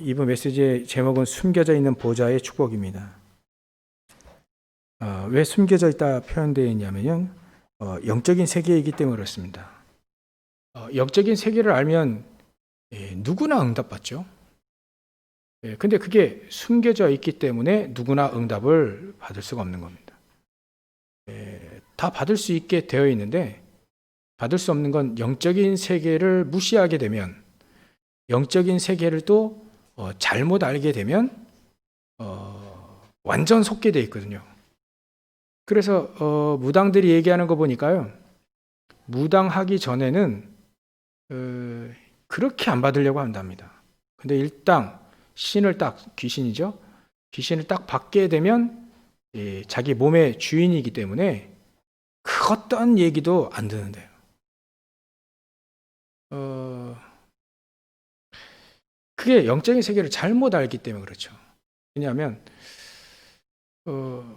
이번 메시지의 제목은 숨겨져 있는 보좌의 축복입니다. 왜 숨겨져 있다 표현되어 있냐면요, 영적인 세계이기 때문에 그렇습니다. 영적인 세계를 알면 누구나 응답받죠. 근데 그게 숨겨져 있기 때문에 누구나 응답을 받을 수가 없는 겁니다. 다 받을 수 있게 되어 있는데 받을 수 없는 건 영적인 세계를 무시하게 되면, 영적인 세계를 또 잘못 알게 되면 완전 속게 돼 있거든요. 그래서 무당들이 얘기하는 거 보니까요, 무당하기 전에는 그렇게 안 받으려고 한답니다. 근데 일단 신을 딱, 귀신이죠, 귀신을 딱 받게 되면 자기 몸의 주인이기 때문에 그 어떤 얘기도 안 듣는데요. 그게 영적인 세계를 잘못 알기 때문에 그렇죠. 왜냐하면 그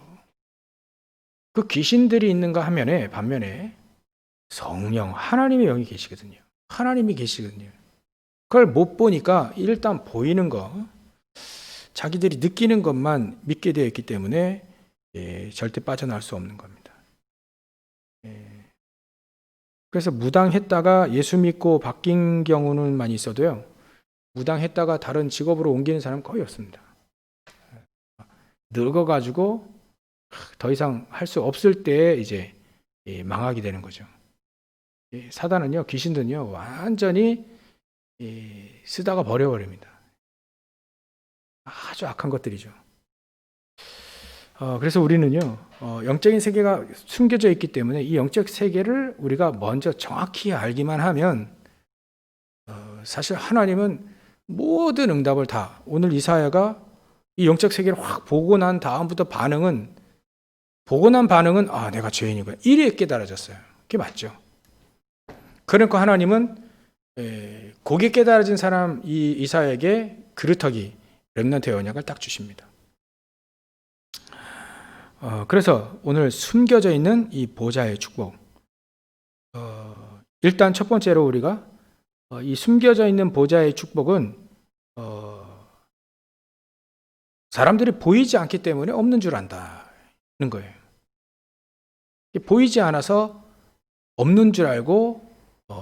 귀신들이 있는가 하면에 반면에 성령, 하나님의 영이 계시거든요. 하나님이 계시거든요. 그걸 못 보니까 일단 보이는 거, 자기들이 느끼는 것만 믿게 되어 있기 때문에 절대 빠져나올 수 없는 겁니다. 그래서 무당했다가 예수 믿고 바뀐 경우는 많이 있어도요, 무당했다가 다른 직업으로 옮기는 사람은 거의 없습니다. 늙어가지고 더 이상 할 수 없을 때 이제 망하게 되는 거죠. 사단은요, 귀신들은요, 완전히 쓰다가 버려버립니다. 아주 악한 것들이죠. 그래서 우리는요, 영적인 세계가 숨겨져 있기 때문에 이 영적 세계를 우리가 먼저 정확히 알기만 하면, 사실 하나님은 모든 응답을 다, 오늘 이사야가 이 영적 세계를 확 보고 난 다음부터 보고 난 반응은 내가 죄인이구나, 이래 깨달아졌어요. 그게 맞죠. 그러니까 하나님은 고개 깨달아진 사람 이 이사야에게 그루터기, 렘넌트의 언약을 딱 주십니다. 그래서 오늘 숨겨져 있는 이 보좌의 축복, 일단 첫 번째로 우리가 이 숨겨져 있는 보좌의 축복은 사람들이 보이지 않기 때문에 없는 줄 안다는 거예요. 보이지 않아서 없는 줄 알고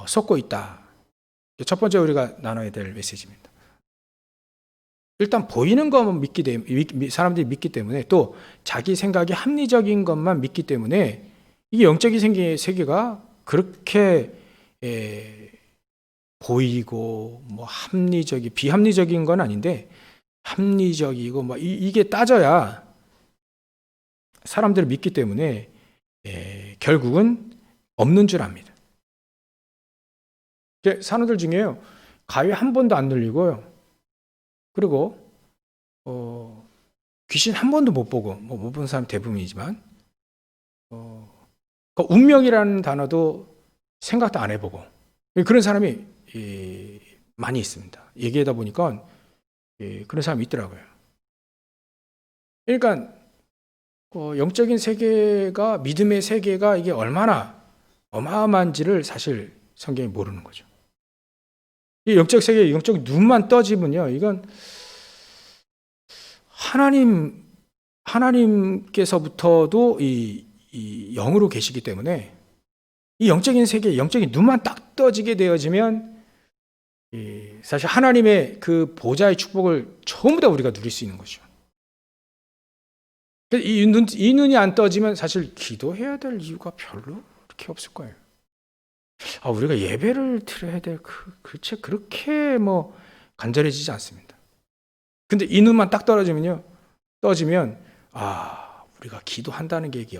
섞고 있다. 첫 번째 우리가 나눠야 될 메시지입니다. 일단 보이는 것만 사람들이 믿기 때문에, 또 자기 생각이 합리적인 것만 믿기 때문에 이게 영적인 세계가 그렇게 보이고 뭐 비합리적인 건 아닌데 합리적이고 뭐 이게 따져야 사람들을 믿기 때문에 결국은 없는 줄 압니다. 사람들 중에요, 가위 한 번도 안 눌리고요, 그리고 귀신 한 번도 못 보고, 못 본 사람 대부분이지만 운명이라는 단어도 생각도 안 해보고, 그런 사람이 많이 있습니다. 얘기하다 보니까 그런 사람이 있더라고요. 그러니까 영적인 세계가, 믿음의 세계가 이게 얼마나 어마어마한지를 사실 성경이 모르는 거죠. 이 영적 세계, 영적 눈만 떠지면요, 이건 하나님께서부터도 이 영으로 계시기 때문에 이 영적인 세계, 영적인 눈만 딱 떠지게 되어지면 사실 하나님의 그 보좌의 축복을 전부 다 우리가 누릴 수 있는 거죠. 이 눈이 안 떠지면 사실 기도해야 될 이유가 별로 그렇게 없을 거예요. 우리가 예배를 드려야 될 그렇지 그렇게 뭐 간절해지지 않습니다. 근데 이 눈만 딱 떠지면 우리가 기도한다는 게 이게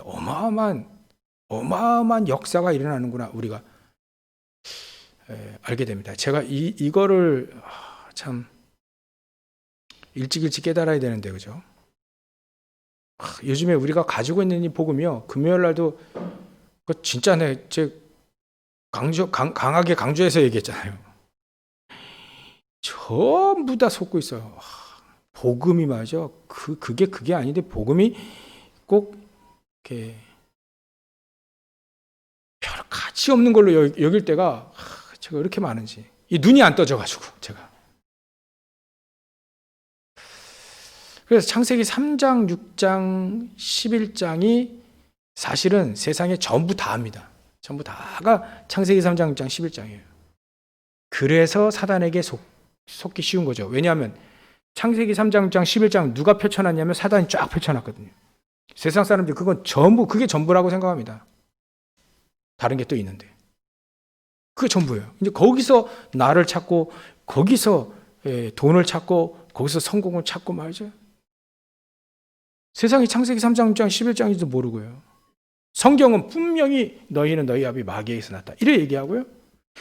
어마어마한 역사가 일어나는구나, 우리가 알게 됩니다. 제가 이거를 참 일찍 깨달아야 되는데, 그죠? 요즘에 우리가 가지고 있는 이 복음이요, 금요일 날도 진짜 강하게 강조해서 얘기했잖아요. 전부 다 속고 있어요. 복음이 말이죠, 그게 아닌데 복음이 꼭 이렇게 별 가치 없는 걸로 여길 때가 제가 이렇게 많은지, 이 눈이 안 떠져가지고 제가 그래서 창세기 3장, 6장, 11장이 사실은 세상에 전부 다입니다. 전부 다가 창세기 3장, 6장, 11장이에요. 그래서 사단에게 속기 쉬운 거죠. 왜냐하면 창세기 3장, 6장, 11장 누가 펼쳐놨냐면 사단이 쫙 펼쳐놨거든요. 세상 사람들이 그건 전부, 그게 전부라고 생각합니다. 다른 게 또 있는데. 그게 전부예요. 이제 거기서 나를 찾고, 거기서 돈을 찾고, 거기서 성공을 찾고 말이죠. 세상이 창세기 3장, 6장, 11장인지도 모르고요. 성경은 분명히 너희는 너희 아비 마귀에게서 났다. 이래 얘기하고요.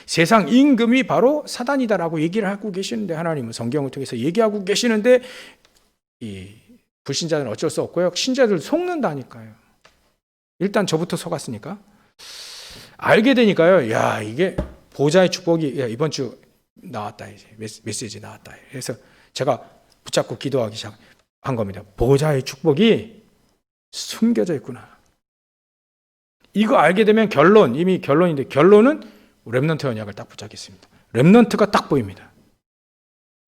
세상 임금이 바로 사단이다라고 얘기를 하고 계시는데, 하나님은 성경을 통해서 얘기하고 계시는데, 이 불신자들은 어쩔 수 없고요. 신자들 속는다니까요. 일단 저부터 속았으니까. 알게 되니까요. 야, 이게 보좌의 축복이 이번 주 나왔다. 이제 메시지 나왔다. 그래서 제가 붙잡고 기도하기 시작한 겁니다. 보좌의 축복이 숨겨져 있구나. 이거 알게 되면 이미 결론인데, 결론은 렘넌트 언약을 딱 붙잡겠습니다. 렘넌트가 딱 보입니다.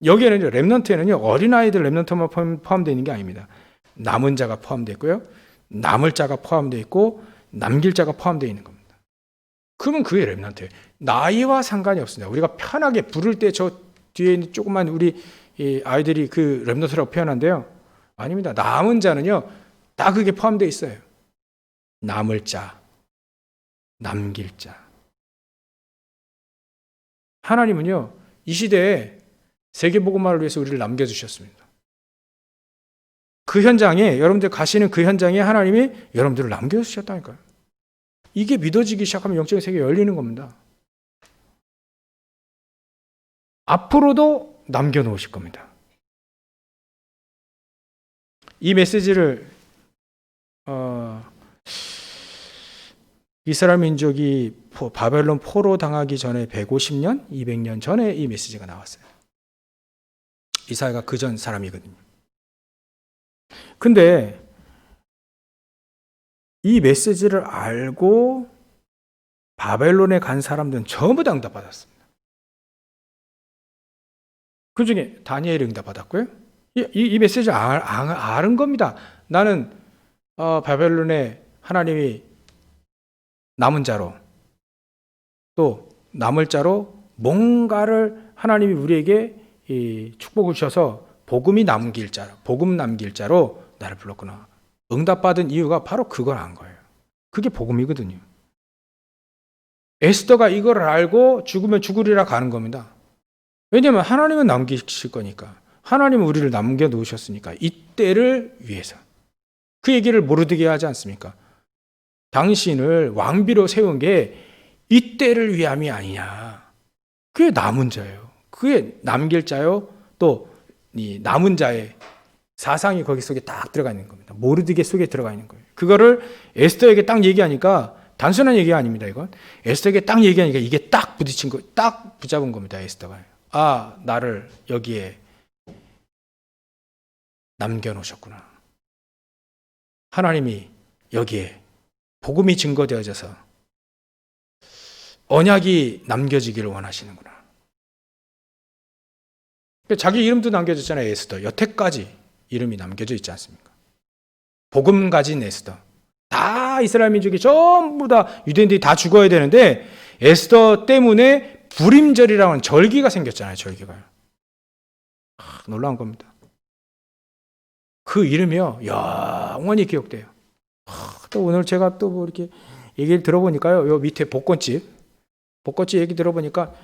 여기에는 렘넌트에는요, 어린아이들 렘넌트만 포함되어 있는 게 아닙니다. 남은 자가 포함되어 있고요, 남을 자가 포함되어 있고, 남길 자가 포함되어 있는 겁니다. 그러면 그게 렘넌트예요. 나이와 상관이 없습니다. 우리가 편하게 부를 때 저 뒤에 있는 조그만 우리 아이들이 그 렘넌트라고 표현한대요. 아닙니다. 남은 자는요, 다 그게 포함되어 있어요. 남을 자, 남길 자. 하나님은요, 이 시대에 세계복음화를 위해서 우리를 남겨주셨습니다. 그 현장에, 여러분들 가시는 그 현장에 하나님이 여러분들을 남겨주셨다니까요. 이게 믿어지기 시작하면 영적인 세계가 열리는 겁니다. 앞으로도 남겨놓으실 겁니다. 이 메시지를 이스라엘 민족이 바벨론 포로 당하기 전에 150년, 200년 전에 이 메시지가 나왔어요. 이사야가 그전 사람이거든요. 근데 이 메시지를 알고 바벨론에 간 사람들은 전부 다 응답받았습니다. 그 중에 다니엘이 응답받았고요. 이 메시지를 아는 겁니다. 나는 바벨론에 하나님이 남은 자로, 또 남을 자로 뭔가를 하나님이 우리에게 축복을 주셔서 복음 남길 자로 나를 불렀구나. 응답받은 이유가 바로 그걸 안 거예요. 그게 복음이거든요. 에스더가 이걸 알고 죽으면 죽으리라 가는 겁니다. 왜냐하면 하나님은 남기실 거니까. 하나님은 우리를 남겨놓으셨으니까. 이때를 위해서. 그 얘기를 모르게 하지 않습니까? 당신을 왕비로 세운 게 이때를 위함이 아니냐. 그게 남은 자예요. 그게 남길 자요. 또 이 남은 자의 사상이 거기 속에 딱 들어가 있는 겁니다. 모르드게 속에 들어가 있는 거예요. 그거를 에스더에게 딱 얘기하니까 단순한 얘기가 아닙니다. 이건 에스더에게 딱 얘기하니까 이게 딱 부딪힌 거, 딱 붙잡은 겁니다. 에스더가. 아, 나를 여기에 남겨놓으셨구나. 하나님이 여기에 복음이 증거되어져서 언약이 남겨지기를 원하시는구나. 자기 이름도 남겨졌잖아요. 에스더. 여태까지 이름이 남겨져 있지 않습니까? 복음 가진 에스더. 다 이스라엘 민족이 전부 다 유대인들이 다 죽어야 되는데 에스더 때문에 불임절이라고 하는 절기가 생겼잖아요. 절기가요. 놀라운 겁니다. 그 이름이요, 영원히 기억돼요. 또 오늘 제가 또 뭐 이렇게 얘기를 들어보니까요, 요 밑에 복권집 얘기 들어보니까,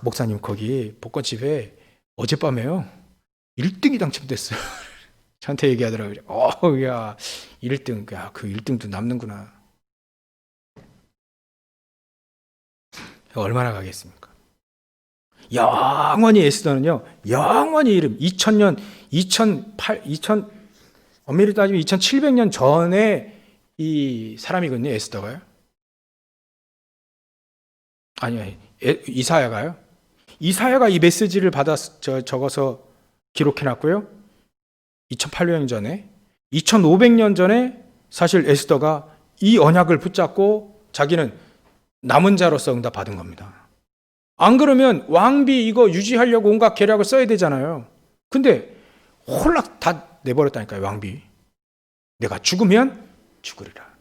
목사님 거기 복권집에 어젯밤에요 1등이 당첨됐어요. 저한테 얘기하더라고요. 야, 1등, 야, 그 1등도 남는구나. 얼마나 가겠습니까? 영원히 에스더는요, 영원히 이름, 2000년, 엄밀히 따지면 2700년 전에 이 사람이거든요, 에스더가요. 아니요, 이사야가요. 이사야가 이 메시지를 적어서 기록해놨고요. 2800년 전에, 2500년 전에 사실 에스더가 이 언약을 붙잡고 자기는 남은 자로서 응답받은 겁니다. 안 그러면 왕비 이거 유지하려고 온갖 계략을 써야 되잖아요. 근데 홀락 다 내버렸다니까요. 왕비. 내가 죽으면 죽으리라.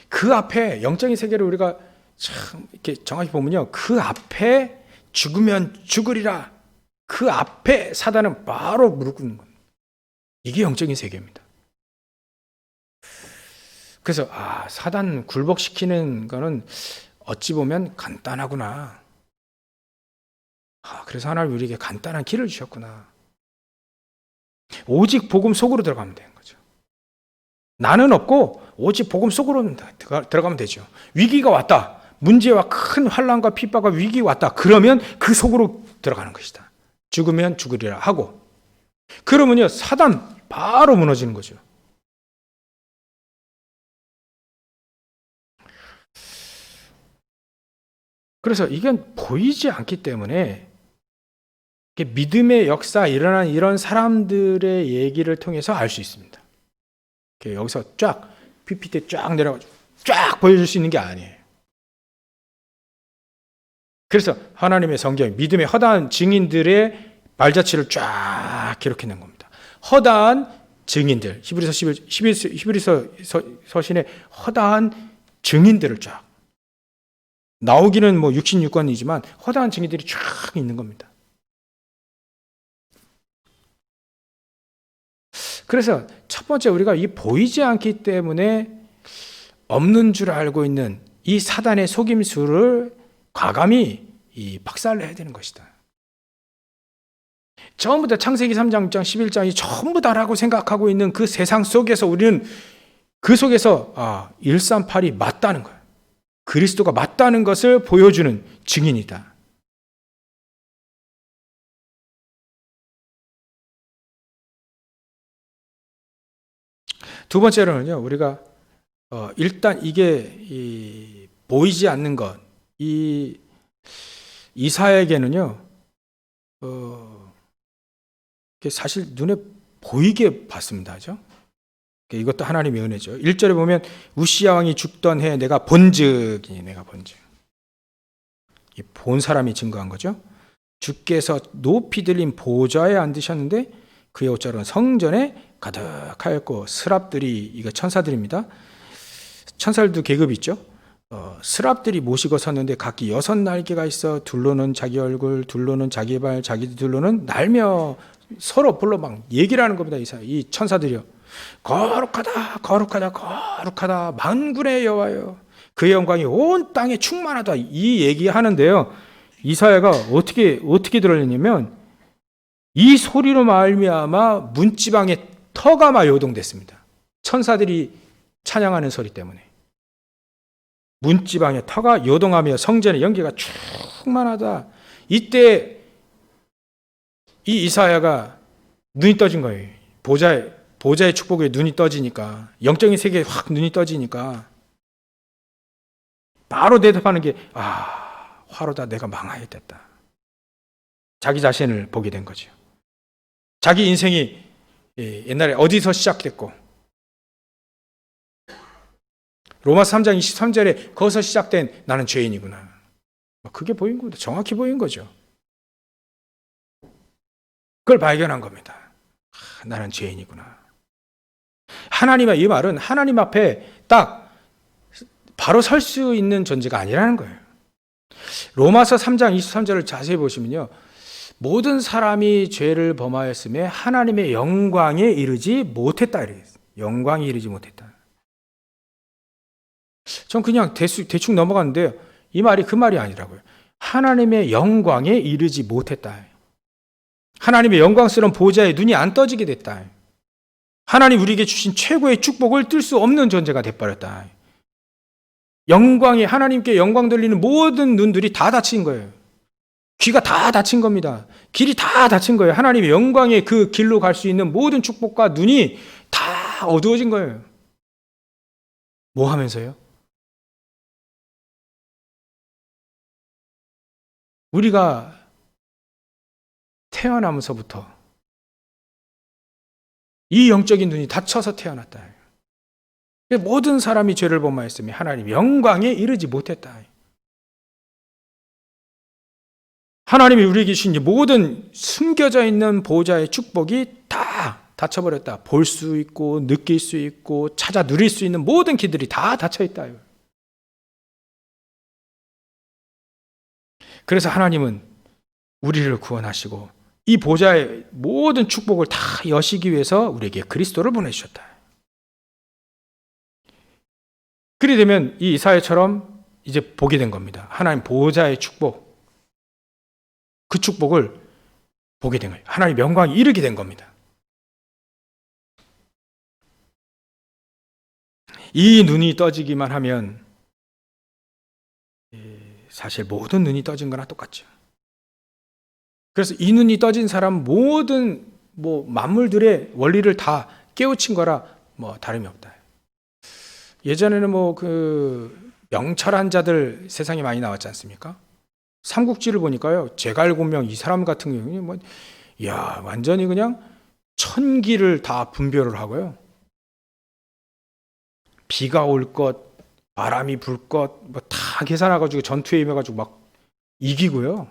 그 앞에 영적인 세계를 우리가 참 이렇게 정확히 보면요, 그 앞에 죽으면 죽으리라, 그 앞에 사단은 바로 무릎 꿇는 겁니다. 이게 영적인 세계입니다. 그래서 사단 굴복시키는 거는 어찌 보면 간단하구나. 그래서 하나님 우리에게 간단한 길을 주셨구나. 오직 복음 속으로 들어가면 되는 거죠. 나는 없고 오직 복음 속으로 들어가면 되죠. 위기가 왔다, 문제와 큰 환난과 핍박과 위기가 왔다, 그러면 그 속으로 들어가는 것이다. 죽으면 죽으리라 하고, 그러면요 사단 바로 무너지는 거죠. 그래서 이건 보이지 않기 때문에 믿음의 역사 일어난 이런 사람들의 얘기를 통해서 알 수 있습니다. 여기서 쫙 PPT 쫙 내려가지고 쫙 보여줄 수 있는 게 아니에요. 그래서 하나님의 성경, 믿음의 허다한 증인들의 발자취를 쫙 기록해낸 겁니다. 허다한 증인들, 히브리서 서신의 허다한 증인들을 쫙, 나오기는 66권이지만 허다한 증인들이 쫙 있는 겁니다. 그래서 첫 번째, 우리가 이 보이지 않기 때문에 없는 줄 알고 있는 이 사단의 속임수를 과감히 박살내야 되는 것이다. 처음부터 창세기 3장, 6장, 11장이 전부 다라고 생각하고 있는 그 세상 속에서 우리는 그 속에서 138이 맞다는 거예요. 그리스도가 맞다는 것을 보여주는 증인이다. 두 번째로는요, 우리가 일단 이게 보이지 않는 것, 이사야에게는요, 사실 눈에 보이게 봤습니다. 그죠? 이것도 하나님의 은혜죠. 1절에 보면 우시야 왕이 죽던 해 내가 본즉, 내가 본즉. 본 사람이 증거한 거죠. 주께서 높이 들린 보좌에 앉으셨는데 그의 옷자락은 성전에 가득하였고, 스랍들이, 이거 천사들입니다. 천사들도 계급이 있죠. 스랍들이 모시고 섰는데 각기 6날개가 있어 둘로는 자기 얼굴, 둘로는 자기 발, 자기 둘로는 날며 서로 불러 막 얘기를 하는 겁니다. 이 천사들이요. 거룩하다, 거룩하다, 거룩하다, 만군의 여호와여, 그의 영광이 온 땅에 충만하다, 이 얘기하는데요. 이사야가 어떻게 들었냐면 이 소리로 말미암아 문지방에 터가 막 요동됐습니다. 천사들이 찬양하는 소리 때문에 문지방에 터가 요동하며 성전의 연기가 충만하다. 이때 이 이사야가 눈이 떠진 거예요. 보좌의 축복에 눈이 떠지니까, 영적인 세계에 확 눈이 떠지니까 바로 대답하는 게 화로다, 내가 망하게 됐다. 자기 자신을 보게 된 거죠. 자기 인생이 옛날에 어디서 시작됐고, 로마서 3장 23절에 거기서 시작된 나는 죄인이구나, 그게 보인 겁니다. 정확히 보인 거죠. 그걸 발견한 겁니다. 나는 죄인이구나. 하나님의 이 말은 하나님 앞에 딱 바로 설 수 있는 존재가 아니라는 거예요. 로마서 3장 23절을 자세히 보시면요, 모든 사람이 죄를 범하였음에 하나님의 영광에 이르지 못했다, 이랬어요. 영광에 이르지 못했다. 전 그냥 대충 넘어갔는데요, 이 말이 그 말이 아니라고요. 하나님의 영광에 이르지 못했다. 하나님의 영광스러운 보좌에 눈이 안 떠지게 됐다. 하나님 우리에게 주신 최고의 축복을 뜰 수 없는 존재가 돼버렸다. 영광에, 하나님께 영광 돌리는 모든 눈들이 다 닫힌 거예요. 귀가 다 닫힌 겁니다. 길이 다 닫힌 거예요. 하나님의 영광의 그 길로 갈 수 있는 모든 축복과 눈이 다 어두워진 거예요. 뭐 하면서요? 우리가 태어나면서부터 이 영적인 눈이 닫혀서 태어났다. 모든 사람이 죄를 범하였으며 하나님 영광에 이르지 못했다. 하나님이 우리에게 주신 이 모든 숨겨져 있는 보호자의 축복이 다 닫혀버렸다. 볼 수 있고 느낄 수 있고 찾아 누릴 수 있는 모든 길들이 다 닫혀있다. 그래서 하나님은 우리를 구원하시고 이 보좌의 모든 축복을 다 여시기 위해서 우리에게 그리스도를 보내주셨다. 그리 되면 이 이사야처럼 이제 보게 된 겁니다. 하나님 보좌의 축복, 그 축복을 보게 된 거예요. 하나님 영광이 이르게 된 겁니다. 이 눈이 떠지기만 하면 사실 모든 눈이 떠진 거나 똑같죠. 그래서 이 눈이 떠진 사람 모든 만물들의 원리를 다 깨우친 거라 다름이 없다. 예전에는 명철한 자들 세상에 많이 나왔지 않습니까? 삼국지를 보니까요, 제갈공명 이 사람 같은 경우는 완전히 그냥 천기를 다 분별을 하고요. 비가 올 것, 바람이 불 것, 다 계산해가지고 전투에 임해가지고 막 이기고요.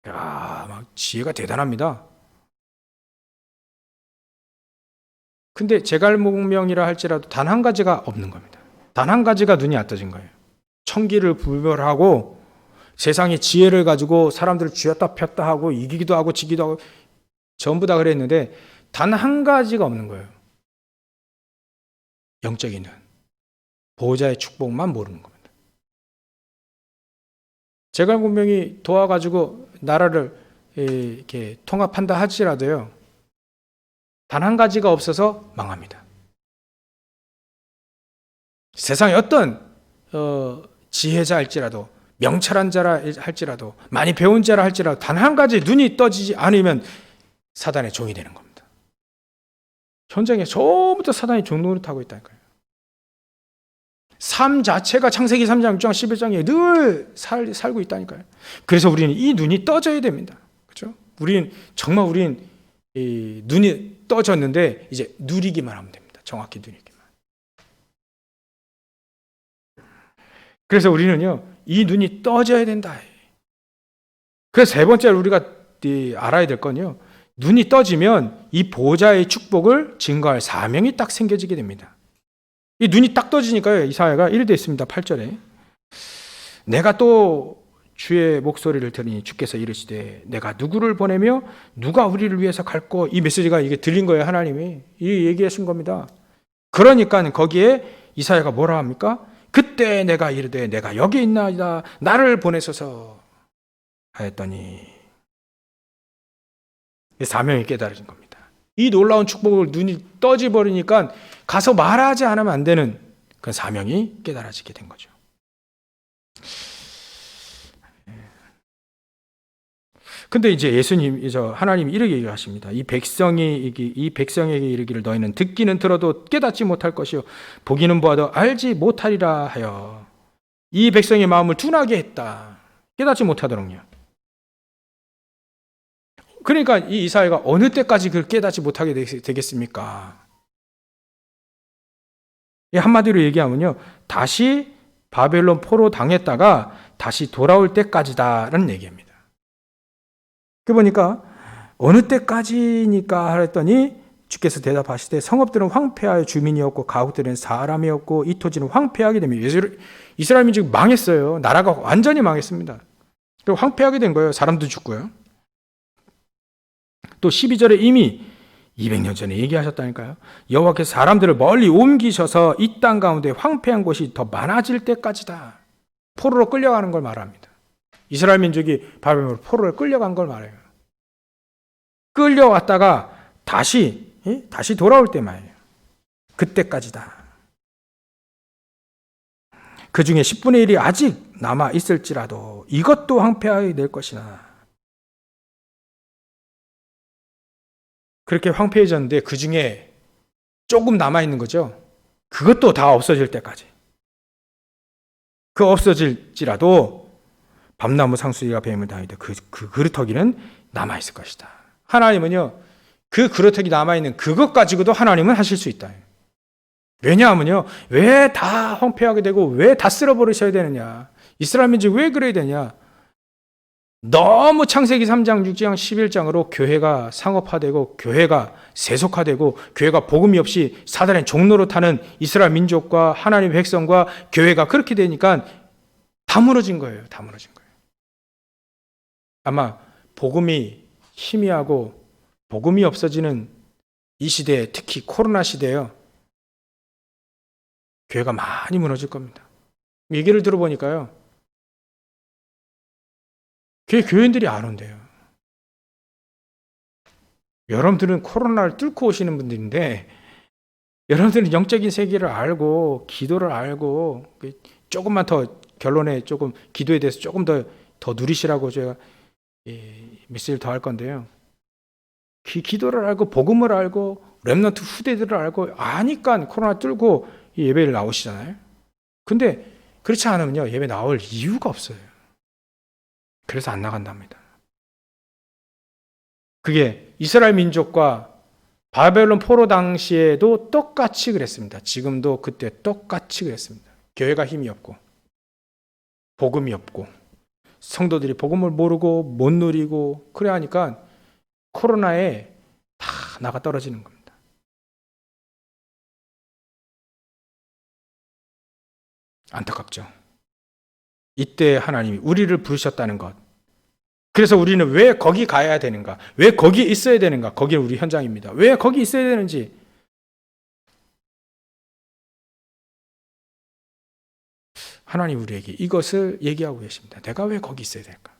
막 지혜가 대단합니다. 근데 제갈공명이라 할지라도 단 한 가지가 없는 겁니다. 단 한 가지가 눈이 안 떠진 거예요. 천기를 분별하고 세상의 지혜를 가지고 사람들을 쥐었다 폈다 하고 이기기도 하고 지기도 하고 전부 다 그랬는데 단 한 가지가 없는 거예요. 영적인 눈. 보호자의 축복만 모르는 겁니다. 제갈공명이 도와가지고 나라를 이렇게 통합한다 할지라도요, 단 한 가지가 없어서 망합니다. 세상에 어떤 지혜자일지라도 명철한 자라 할지라도 많이 배운 자라 할지라도 단 한 가지 눈이 떠지지 않으면 사단의 종이 되는 겁니다. 현장에 처음부터 사단이 종노릇하고 있다니까요. 삶 자체가 창세기 3장, 6장, 11장에 늘 살고 있다니까요. 그래서 우리는 이 눈이 떠져야 됩니다. 그렇죠? 우리는 이 눈이 떠졌는데 이제 누리기만 하면 됩니다. 정확히 누리기만. 그래서 우리는요, 이 눈이 떠져야 된다. 그래서 세 번째로 우리가 알아야 될 건요, 눈이 떠지면 이 보호자의 축복을 증거할 사명이 딱 생겨지게 됩니다. 이 눈이 딱 떠지니까요, 이사야가 이렇게 되어 있습니다. 8절에 내가 또 주의 목소리를 들으니 주께서 이르시되 내가 누구를 보내며 누가 우리를 위해서 갈고, 이 메시지가 이게 들린 거예요. 하나님이 이 얘기하신 겁니다. 그러니까 거기에 이사야가 뭐라 합니까? 그때 내가 이르되 내가 여기 있나이다 나를 보내소서 하였더니 사명이 깨달아진 겁니다. 이 놀라운 축복을 눈이 떠져버리니까 가서 말하지 않으면 안 되는 그 사명이 깨달아지게 된 거죠. 근데 이제 하나님이 이렇게 얘기하십니다. 이 백성에게 이르기를 너희는 듣기는 들어도 깨닫지 못할 것이요 보기는 보아도 알지 못하리라 하여 이 백성의 마음을 둔하게 했다. 깨닫지 못하도록요. 그러니까 이 이사야가 어느 때까지 그걸 깨닫지 못하게 되겠습니까? 한마디로 얘기하면요, 다시 바벨론 포로 당했다가 다시 돌아올 때까지다라는 얘기입니다. 그 보니까 어느 때까지니까 했더니 주께서 대답하시되 성읍들은 황폐하여 주민이 없고 가옥들은 사람이 없고 이 토지는 황폐하게 됩니다. 이스라엘이 지금 망했어요. 나라가 완전히 망했습니다. 그리고 황폐하게 된 거예요. 사람도 죽고요. 또 12절에 이미 200년 전에 얘기하셨다니까요. 여호와께서 사람들을 멀리 옮기셔서 이 땅 가운데 황폐한 곳이 더 많아질 때까지다. 포로로 끌려가는 걸 말합니다. 이스라엘 민족이 바벨론 포로로 끌려간 걸 말해요. 끌려왔다가 다시 돌아올 때 말이에요. 그때까지다. 그 중에 10분의 1이 아직 남아 있을지라도 이것도 황폐하게 될 것이나. 그렇게 황폐해졌는데 그 중에 조금 남아있는 거죠. 그것도 다 없어질 때까지. 그 없어질지라도 밤나무 상수리가 뱀을 당하되 그 그루터기는 남아있을 것이다. 하나님은요, 그 그루터기 남아있는 그것 가지고도 하나님은 하실 수 있다. 왜냐하면요, 왜 다 황폐하게 되고 왜 다 쓸어버리셔야 되느냐. 이스라엘 민족이 왜 그래야 되냐. 너무 창세기 3장, 6장, 11장으로 교회가 상업화되고 교회가 세속화되고 교회가 복음이 없이 사단의 종로로 타는 이스라엘 민족과 하나님의 백성과 교회가 그렇게 되니까 다 무너진 거예요. 다 무너진 거예요. 아마 복음이 희미하고 복음이 없어지는 이 시대에, 특히 코로나 시대에요, 교회가 많이 무너질 겁니다. 얘기를 들어보니까요, 교인들이 안 온대요. 여러분들은 코로나를 뚫고 오시는 분들인데, 여러분들은 영적인 세계를 알고 기도를 알고 조금만 더 결론에 조금 기도에 대해서 조금 더 누리시라고 제가 메시지를 더 할 건데요. 기도를 알고 복음을 알고 렘넌트 후대들을 알고 아니까 코로나 뚫고 예배를 나오시잖아요. 근데 그렇지 않으면요, 예배 나올 이유가 없어요. 그래서 안 나간답니다. 그게 이스라엘 민족과 바벨론 포로 당시에도 똑같이 그랬습니다. 지금도 그때 똑같이 그랬습니다. 교회가 힘이 없고 복음이 없고 성도들이 복음을 모르고 못 누리고 그래 하니까 코로나에 다 나가 떨어지는 겁니다. 안타깝죠. 이때 하나님이 우리를 부르셨다는 것. 그래서 우리는 왜 거기 가야 되는가? 왜 거기 있어야 되는가? 거기는 우리 현장입니다. 왜 거기 있어야 되는지. 하나님 우리에게 이것을 얘기하고 계십니다. 내가 왜 거기 있어야 될까?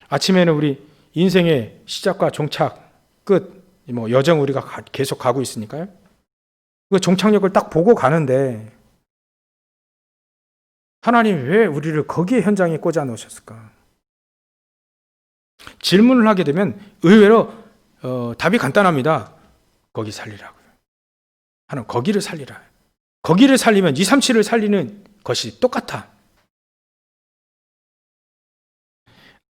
아침에는 우리 인생의 시작과 종착, 끝, 여정 우리가 계속 가고 있으니까요. 그 종착역을 딱 보고 가는데 하나님이 왜 우리를 거기에 현장에 꽂아 놓으셨을까? 질문을 하게 되면 의외로 답이 간단합니다. 거기 살리라고요. 하나님 거기를 살리라. 거기를 살리면 237을 살리는 것이 똑같아.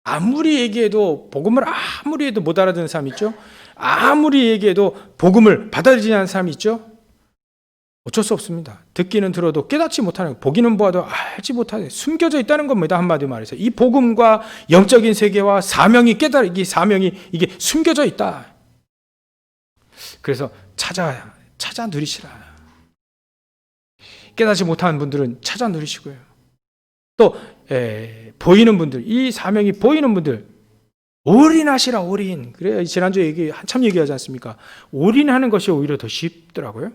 아무리 얘기해도 복음을 아무리 해도 못 알아듣는 사람 있죠? 아무리 얘기해도 복음을 받아들이지 않는 사람이 있죠? 어쩔 수 없습니다. 듣기는 들어도 깨닫지 못하는, 보기는 보아도 알지 못하는, 숨겨져 있다는 겁니다. 한마디로 말해서 이 복음과 영적인 세계와 사명이 이게 숨겨져 있다. 그래서 찾아 누리시라. 깨닫지 못하는 분들은 찾아 누리시고요. 또 보이는 분들, 이 사명이 보이는 분들 올인하시라. 올인. 그래, 지난주에 한참 얘기하지 않습니까? 올인하는 것이 오히려 더 쉽더라고요.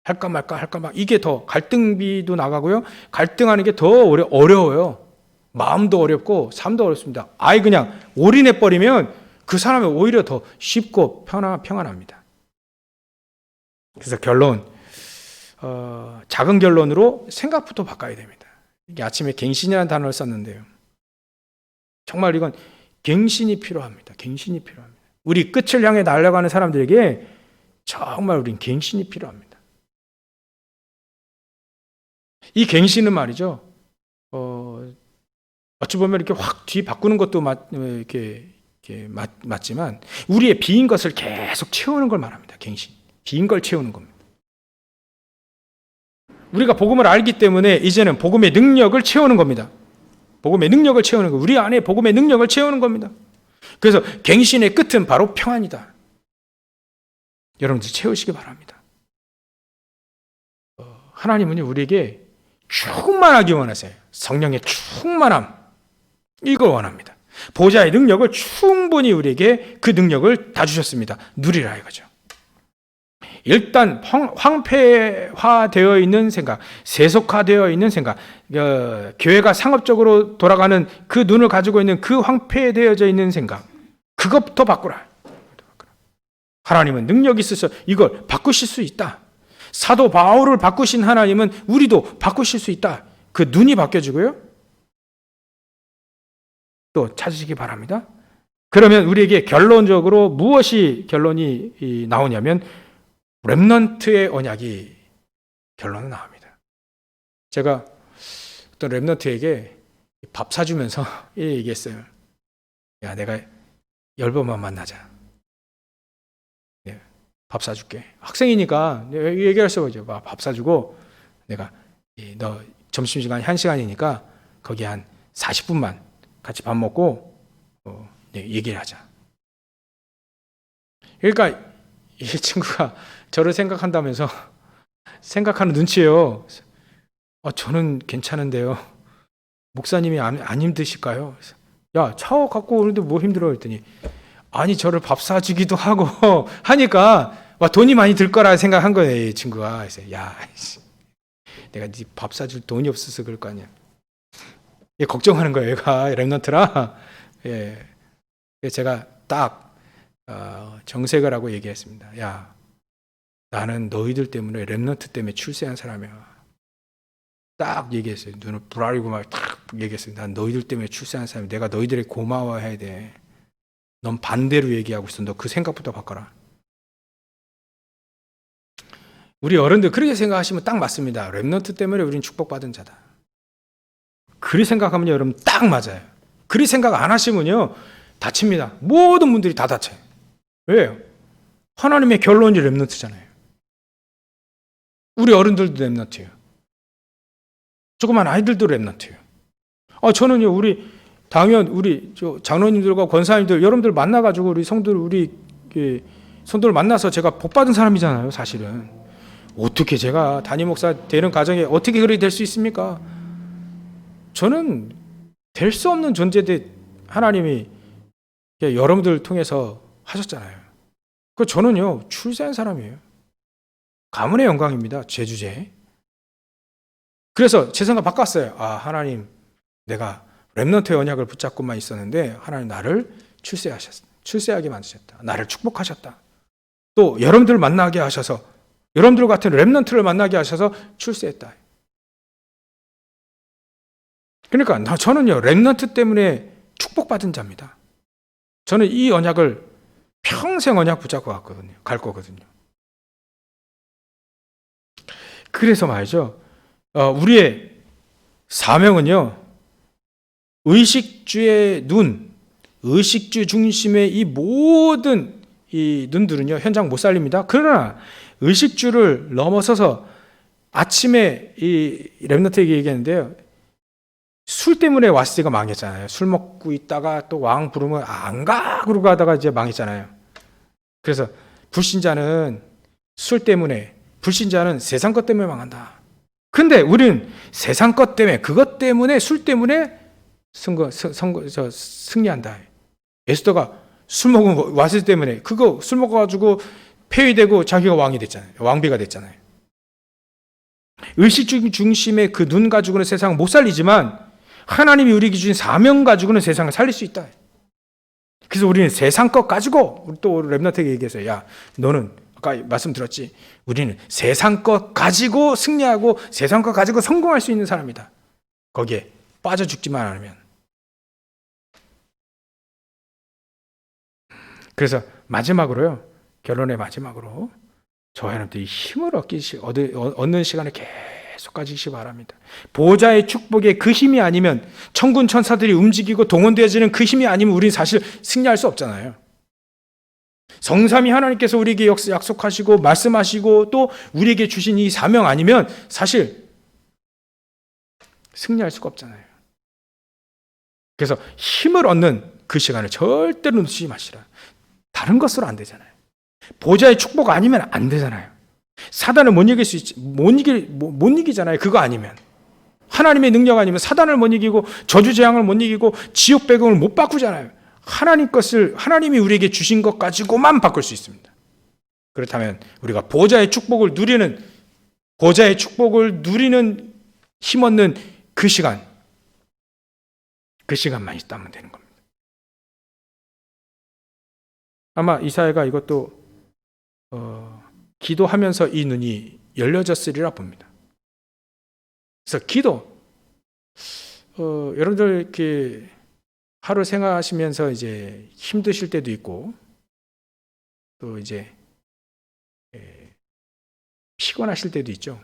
할까 말까 이게 더 갈등비도 나가고요. 갈등하는 게 더 어려워요. 마음도 어렵고 삶도 어렵습니다. 아예 그냥 올인해 버리면 그 사람이 오히려 더 쉽고 평안합니다. 그래서 결론, 작은 결론으로 생각부터 바꿔야 됩니다. 이게 아침에 갱신이라는 단어를 썼는데요. 정말 이건 갱신이 필요합니다. 갱신이 필요합니다. 우리 끝을 향해 날아가는 사람들에게 정말 우린 갱신이 필요합니다. 이 갱신은 말이죠. 어찌 보면 이렇게 확 뒤 바꾸는 것도 맞지만 우리의 비인 것을 계속 채우는 걸 말합니다. 갱신. 비인 걸 채우는 겁니다. 우리가 복음을 알기 때문에 이제는 복음의 능력을 채우는 겁니다. 복음의 능력을 채우는 거. 우리 안에 복음의 능력을 채우는 겁니다. 그래서 갱신의 끝은 바로 평안이다. 여러분들 채우시기 바랍니다. 하나님은 우리에게 충만하기 원하세요. 성령의 충만함. 이걸 원합니다. 보좌의 능력을 충분히 우리에게 그 능력을 다 주셨습니다. 누리라 이거죠. 일단 황폐화되어 있는 생각, 세속화되어 있는 생각, 교회가 상업적으로 돌아가는 그 눈을 가지고 있는 그 황폐되어져 있는 생각, 그것부터 바꾸라. 하나님은 능력이 있어서 이걸 바꾸실 수 있다. 사도 바울을 바꾸신 하나님은 우리도 바꾸실 수 있다. 그 눈이 바뀌어지고요. 또 찾으시기 바랍니다. 그러면 우리에게 결론적으로 무엇이 결론이 나오냐면 렘넌트의 언약이 결론은 나옵니다. 제가 어떤 렘넌트에게 밥 사주면서 얘기했어요. 야, 내가 10번만 만나자. 밥 사줄게. 학생이니까 얘기할 수 있죠. 밥 사주고 내가 너 점심시간 1시간이니까 거기 한 40분만 같이 밥 먹고 얘기를 하자. 그러니까 이 친구가 저를 생각한다면서 생각하는 눈치예요. 저는 괜찮은데요. 목사님이 안 힘드실까요? 야, 차 갖고 오는데 뭐 힘들어 했더니 아니 저를 밥 사주기도 하고 하니까 돈이 많이 들 거라 생각한 거예요, 이 친구가. 그래서 야, 내가 네 밥 사줄 돈이 없어서 그럴 거 아니야. 얘 걱정하는 거예요, 얘가 랩런트라. 예, 제가 딱 정색을 하고 얘기했습니다. 야, 나는 너희들 때문에 랩런트 때문에 출세한 사람이야. 딱 얘기했어요. 눈을 부라리고 막 딱 얘기했어요. 난 너희들 때문에 출세한 사람이야. 내가 너희들에게 고마워해야 돼. 넌 반대로 얘기하고 있어. 너 그 생각부터 바꿔라. 우리 어른들 그렇게 생각하시면 딱 맞습니다. 랩런트 때문에 우리는 축복받은 자다. 그리 생각하면요, 여러분 딱 맞아요. 그리 생각 안 하시면요, 다칩니다. 모든 분들이 다 다쳐요. 왜요? 하나님의 결론이 랩런트잖아요. 우리 어른들도 랩런트예요. 조그만 아이들도 랩런트예요. 저는요, 우리 장로님들과 권사님들 여러분들 만나가지고 우리 성도들 만나서 제가 복 받은 사람이잖아요, 사실은. 어떻게 제가 담임 목사 되는 과정에 어떻게 그렇게 될 수 있습니까? 저는 될 수 없는 존재인데 하나님이 여러분들 통해서 하셨잖아요. 저는요, 출세한 사람이에요. 가문의 영광입니다. 제 주제. 그래서 제 생각 바꿨어요. 하나님, 내가 렘넌트의 언약을 붙잡고만 있었는데 하나님 나를 출세하게 만드셨다. 나를 축복하셨다. 또 여러분들 만나게 하셔서 여러분들 같은 렘넌트를 만나게 하셔서 출세했다. 그러니까 저는요, 렘넌트 때문에 축복받은 자입니다. 저는 이 언약을 평생 언약 붙잡고 갈 거거든요. 그래서 말이죠, 우리의 사명은요, 의식주의 눈, 의식주 중심의 이 모든 이 눈들은요, 현장 못 살립니다. 그러나 의식주를 넘어서서 아침에 이 렘넌트에게 얘기했는데요, 술 때문에 와스가 망했잖아요. 술 먹고 있다가 또 왕 부르면 안 가! 그러고 가다가 이제 망했잖아요. 그래서 불신자는 술 때문에, 불신자는 세상 것 때문에 망한다. 근데 우리는 세상 것 때문에, 그것 때문에, 술 때문에 승리한다. 에스더가 술 먹은 와스 때문에, 그거 술 먹어가지고 폐위되고 자기가 왕이 됐잖아요. 왕비가 됐잖아요. 의식 중심의 그 눈 가지고는 세상을 못 살리지만 하나님이 우리에게 주신 사명 가지고는 세상을 살릴 수 있다. 그래서 우리는 세상 것 가지고, 또 렘넌트에게 얘기했어요. 야, 너는 아까 말씀드렸지, 우리는 세상 것 가지고 승리하고 세상 것 가지고 성공할 수 있는 사람이다. 거기에 빠져 죽지만 않으면. 그래서 마지막으로요, 결론의 마지막으로 저와 여러분들이 힘을 얻는 시간을 계속 가지시기 바랍니다. 보좌의 축복에 그 힘이 아니면, 천군 천사들이 움직이고 동원되어지는 그 힘이 아니면 우리는 사실 승리할 수 없잖아요. 성삼위 하나님께서 우리에게 약속하시고 말씀하시고 또 우리에게 주신 이 사명 아니면 사실 승리할 수가 없잖아요. 그래서 힘을 얻는 그 시간을 절대로 놓치지 마시라. 다른 것으로 안 되잖아요. 보좌의 축복 아니면 안 되잖아요. 사단을 못 이기잖아요. 그거 아니면. 하나님의 능력 아니면 사단을 못 이기고 저주 재앙을 못 이기고 지옥 배경을 못 바꾸잖아요. 하나님이 우리에게 주신 것 가지고만 바꿀 수 있습니다. 그렇다면 우리가 보좌의 축복을 누리는 힘 얻는 그 시간만 있다면 되는 겁니다. 아마 이사야가 이것도 기도하면서 이 눈이 열려졌으리라 봅니다. 그래서 여러분들 이렇게 하루 생활하시면서 이제 힘드실 때도 있고, 또 이제 피곤하실 때도 있죠.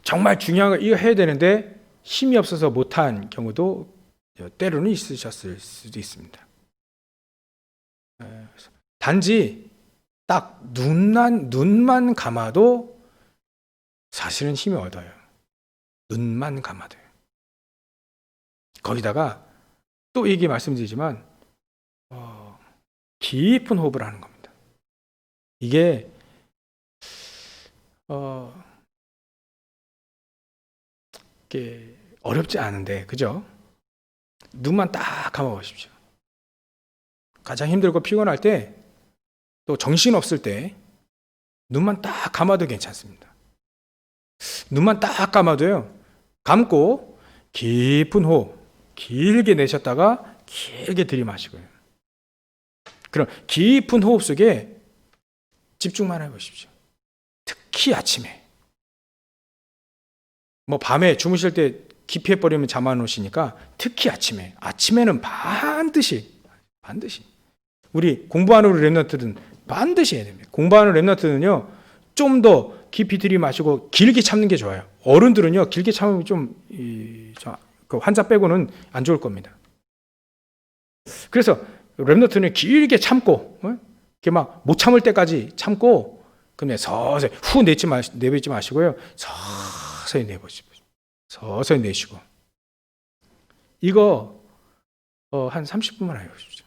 정말 중요한 걸 이거 해야 되는데 힘이 없어서 못한 경우도 때로는 있으셨을 수도 있습니다. 단지 딱 눈만 감아도 사실은 힘이 얻어요. 눈만 감아도요. 거기다가 또 얘기 말씀드리지만 깊은 호흡을 하는 겁니다. 이게 이게 어렵지 않은데, 그죠? 눈만 딱 감아보십시오. 가장 힘들고 피곤할 때, 또 정신 없을 때 눈만 딱 감아도 괜찮습니다. 눈만 딱 감아도요, 감고 깊은 호흡 길게 내셨다가 길게 들이마시고요. 그럼 깊은 호흡 속에 집중만 해보십시오. 특히 아침에, 뭐 밤에 주무실 때 깊이 해버리면 잠 안 오시니까 특히 아침에는 반드시 우리 공부하는 우리 랩런트들은 반드시 해야 됩니다. 공부하는 랩런트는요, 좀 더 깊이 들이마시고 길게 참는 게 좋아요. 어른들은요, 길게 참으면 그 환자 빼고는 안 좋을 겁니다. 그래서 랩런트는 길게 참고, 이렇게 막 못 참을 때까지 참고, 그다음에 서서히 후 내뱉지 마시고요, 서서히 내보시고, 서서히 내쉬고. 이거 한 30분만 해보십시오.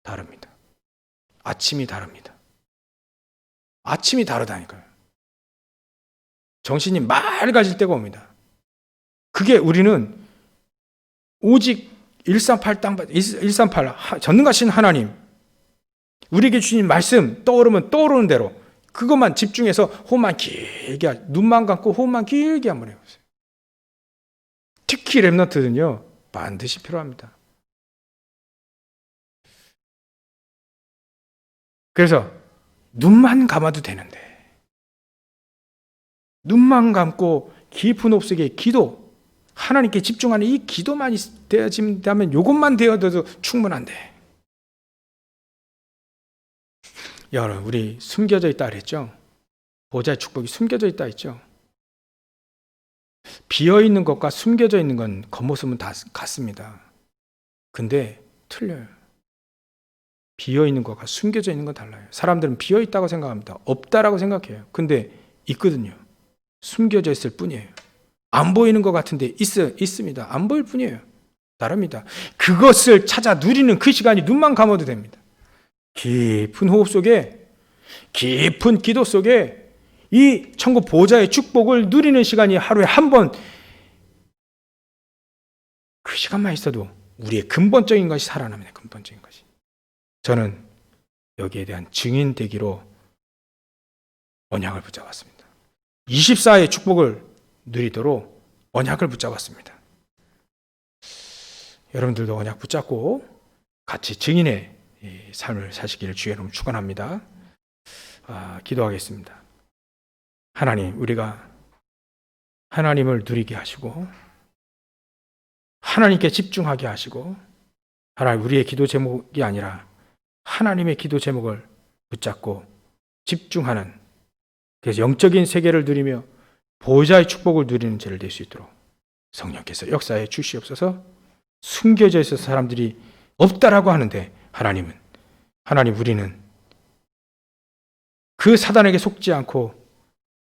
다릅니다. 아침이 다릅니다. 아침이 다르다니까요. 정신이 맑아질 때가 옵니다. 그게 우리는 오직 138 전능하신 하나님, 우리에게 주신 말씀 떠오르면 떠오르는 대로 그것만 집중해서 호흡만 길게, 눈만 감고 호흡만 길게 한번 해보세요. 특히 랩런트는요, 반드시 필요합니다. 그래서 눈만 감아도 되는데, 눈만 감고 깊은 호흡 속에 기도, 하나님께 집중하는 이 기도만 되어진다면, 이것만 되어도 충분한데, 여러분, 우리 숨겨져 있다 그랬죠? 보좌의 축복이 숨겨져 있다 했죠? 비어있는 것과 숨겨져 있는 건 겉모습은 다 같습니다. 근데 틀려요. 비어있는 것과 숨겨져 있는 건 달라요. 사람들은 비어있다고 생각합니다. 없다라고 생각해요. 근데 있거든요. 숨겨져 있을 뿐이에요. 안 보이는 것 같은데 있습니다. 안 보일 뿐이에요. 다릅니다. 그것을 찾아 누리는 그 시간이 눈만 감아도 됩니다. 깊은 호흡 속에, 깊은 기도 속에 이 천국 보좌의 축복을 누리는 시간이 하루에 한 번, 그 시간만 있어도 우리의 근본적인 것이 살아납니다. 근본적인 것이. 저는 여기에 대한 증인 되기로 언약을 붙잡았습니다. 24의 축복을 누리도록 언약을 붙잡았습니다. 여러분들도 언약 붙잡고 같이 증인의 삶을 사시기를 주의 이름으로 축원합니다. 기도하겠습니다. 하나님, 우리가 하나님을 누리게 하시고 하나님께 집중하게 하시고, 하나님, 우리의 기도 제목이 아니라 하나님의 기도 제목을 붙잡고 집중하는, 그래서 영적인 세계를 누리며 보좌의 축복을 누리는 죄를 낼 수 있도록 성령께서 역사해 주시옵소서. 숨겨져 있어서 사람들이 없다라고 하는데, 하나님, 우리는 그 사단에게 속지 않고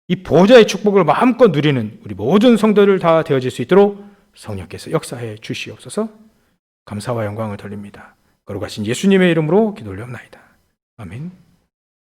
이 보좌의 축복을 마음껏 누리는 우리 모든 성도들 다 되어질 수 있도록 성령께서 역사해 주시옵소서. 감사와 영광을 돌립니다. 거룩하신 예수님의 이름으로 기도 올려옵나이다. 아멘.